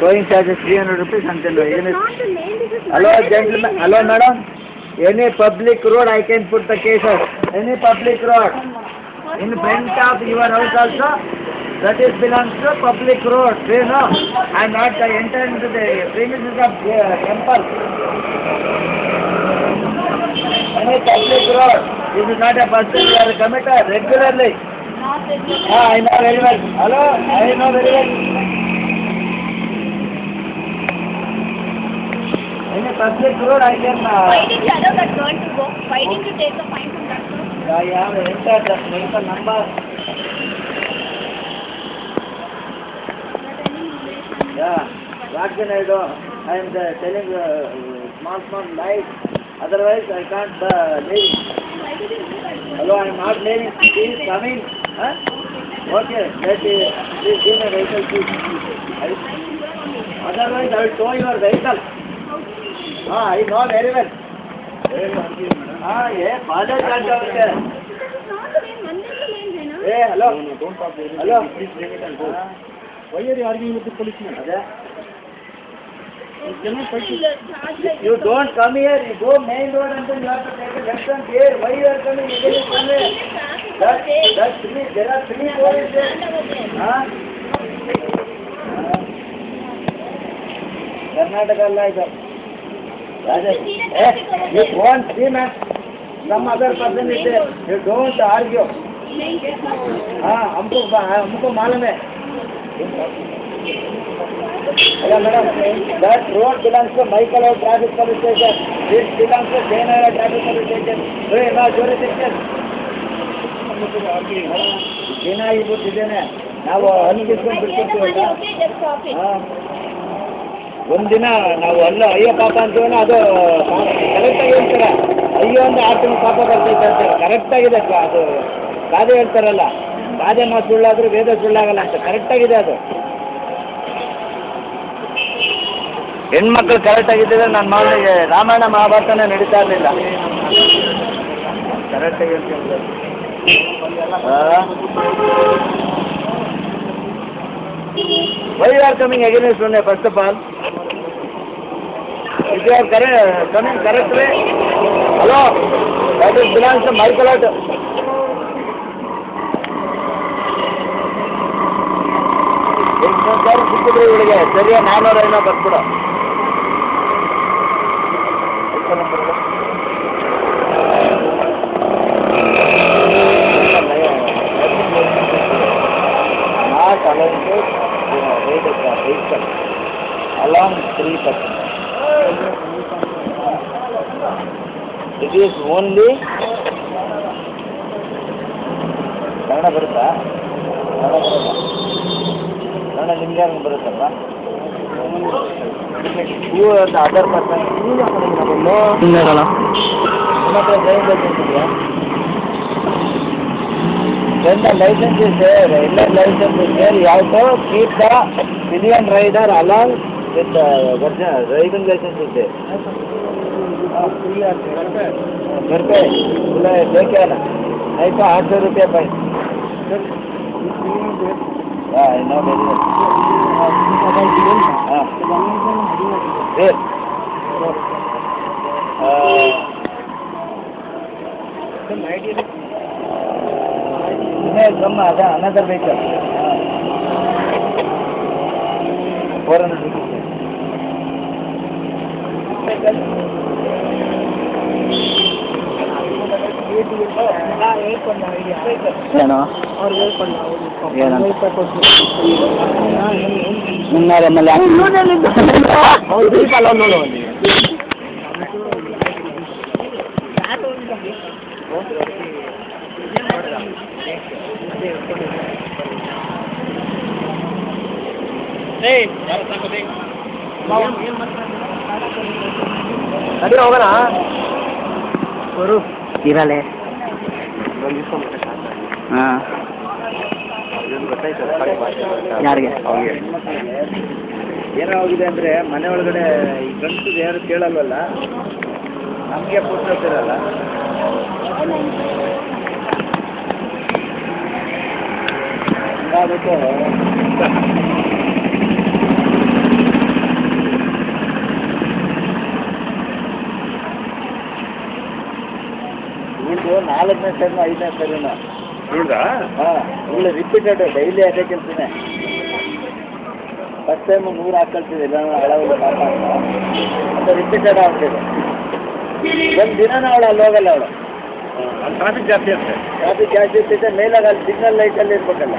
Towing charges 300 rupees until hello gentlemen, hello madam. Any public road I can put the cases. Any public road in front of your house also, that is belongs to public road. Do you know? I am not entering into the premises of temple. Any public road. This is not a person you are a committer regularly. I know very well. Hello, I know very well. In a public road, I can. Why didn't you allow that girl to go? Why didn't you take a fine from that girl? I have entered the vehicle number. Yeah, what can I do? I am telling small lies. Otherwise, I can't leave. Why did you do that? Hello, I am not leaving. She is coming. Huh? Okay, please give me vehicle key. Otherwise, I will tow your vehicle. I know very well. Yeah, father can't have it. This is not the lane, Mandela lane, Jana. Hey, hello. No, don't talk very Hello. Please bring it and go. Why are you arguing with the policeman? You cannot fight it. You don't come here. You go main road and then you have to take a left turn here. Why you are coming? You can come here. That's three. There are three roads there. Karnataka like that. You won't see, man. Some other person is there. You don't argue. हमको मालूम है. Hello, madam. That road belongs to Michael Road Traffic Police Station. This belongs to Jayanagara Traffic Police Station. Hey, no jurisdiction. ದಿನ ಇದ್ದೇನೆ ನಾವು ಅನ್ಕಿಸ್ಕೊಂಡು ಬಿಡ್ತಿರ್ತೀವಲ್ಲ. ಒಂದಿನ ನಾವು ಅಯ್ಯೋ ಪಾಪ ಅಂತೀವಲ್ಲ, ಅದು ಕರೆಕ್ಟಾಗಿ ಹೇಳ್ತಾರೆ. ಅಯ್ಯೋ ಅಂದ್ರೆ 6 ತಿಂಗಳು ಪಾಪ ಬರ್ತೈತೆ ಅಂತಾರೆ. ಕರೆಕ್ಟಾಗಿದೆ ಅದು. ಗಾದೆ ಹೇಳ್ತಾರಲ್ಲ, ಗಾದೆ ಮಾತು ಸುಳ್ಳಾದರೂ ವೇದ ಸುಳ್ಳಾಗಲ್ಲ ಅಂತ. ಕರೆಕ್ಟಾಗಿದೆ ಅದು. ಹೆಣ್ಮಕ್ಳು ಕರೆಕ್ಟಾಗಿದ್ದರೆ ನನ್ನ ಮಗನಿಗೆ ರಾಮಾಯಣ ಮಹಾಭಾರತನೇ ನಡೀತಾ ಇರಲಿಲ್ಲ. ಕರೆಕ್ಟಾಗಿ ಹೇಳ್ತೀನಿ. Why you are coming against me, first of all? If you are coming correctly, hello, that is belongs to Michael Road. ಸಿಕ್ಕಿದ್ರೆ ಇವಳಿಗೆ ಸರಿಯಾ 400 ಬರ್ಬಿಡ. Not allowing to ride a vehicle along 3%. It is only Kannada ಬರುತ್ತಾ? ಕನ್ನಡ ನಿಮ್ಗೆ ಯಾರು ಬರುತ್ತಪ್ಪ? ನೀವು ಅಂತ other person ನಿಮ್ಮ ಹತ್ರ ಡ್ರೈವಿಂಗ್ ಲೈಸೆನ್ಸ್ ಇದೆಯಾ? When the license is there, inland license is there, you have to keep the pillion rider along with the driving license is there. घर पे बोला देखे ना, नहीं तो 800 रुपया फाइन. हाँ, I know very well. हाँ. There. Come another vehicle. 400 rupees. ಏನೋ ಮುನ್ನಾರ ಮೇಲೆ ನೋಡು. ಅದೇ ಹೋಗೋಣ ಇರಲೇ. ಹಾಂ, ಯಾರಿಗೆ ಏನೋ ಹೋಗಿದೆ ಅಂದರೆ ಮನೆ ಒಳಗಡೆ ಈ ಗಂಟು ಯಾರು ಕೇಳಲ್ವಲ್ಲ, ನಮಗೆ ಪುಸ್ತಕರಲ್ಲ. ಹಂಗಾಗ್ಬಿಟ್ಟು ಇದು 4ನೇ ಸರಿನೋ 5ನೇ ಸರಿನೋ ನೋಡ್ದಾ ಹಾಂ ಒಳ್ಳೆ ರಿಪೀಟೆಡ್ ಡೈಲಿ ಅದೇ ಕೆಲಸನೇ ಫಸ್ಟ್ ಟೈಮು 100 ಹಾಕೊಳ್ತಿದ್ದೆ ಇಲ್ಲ ಹಳವಲ್ಲ ಪಾಪ ಅಂತ ರಿಪೀಟೆಡ್ ಆಗ್ತಿದೆ ಒಂದು ದಿನನೂ ಅವಳು ಅಲ್ಲಿ ಹೋಗಲ್ಲ ಅವಳು ಅಲ್ಲಿ ಟ್ರಾಫಿಕ್ ಜಾಸ್ತಿ ಇರುತ್ತೆ ಟ್ರಾಫಿಕ್ ಜಾಸ್ತಿ ಇರ್ತೈತೆ ಮೇಲಾಗ ಅಲ್ಲಿ ಸಿಗ್ನಲ್ ಲೈಟಲ್ಲಿ ಇರ್ಬೇಕಲ್ಲ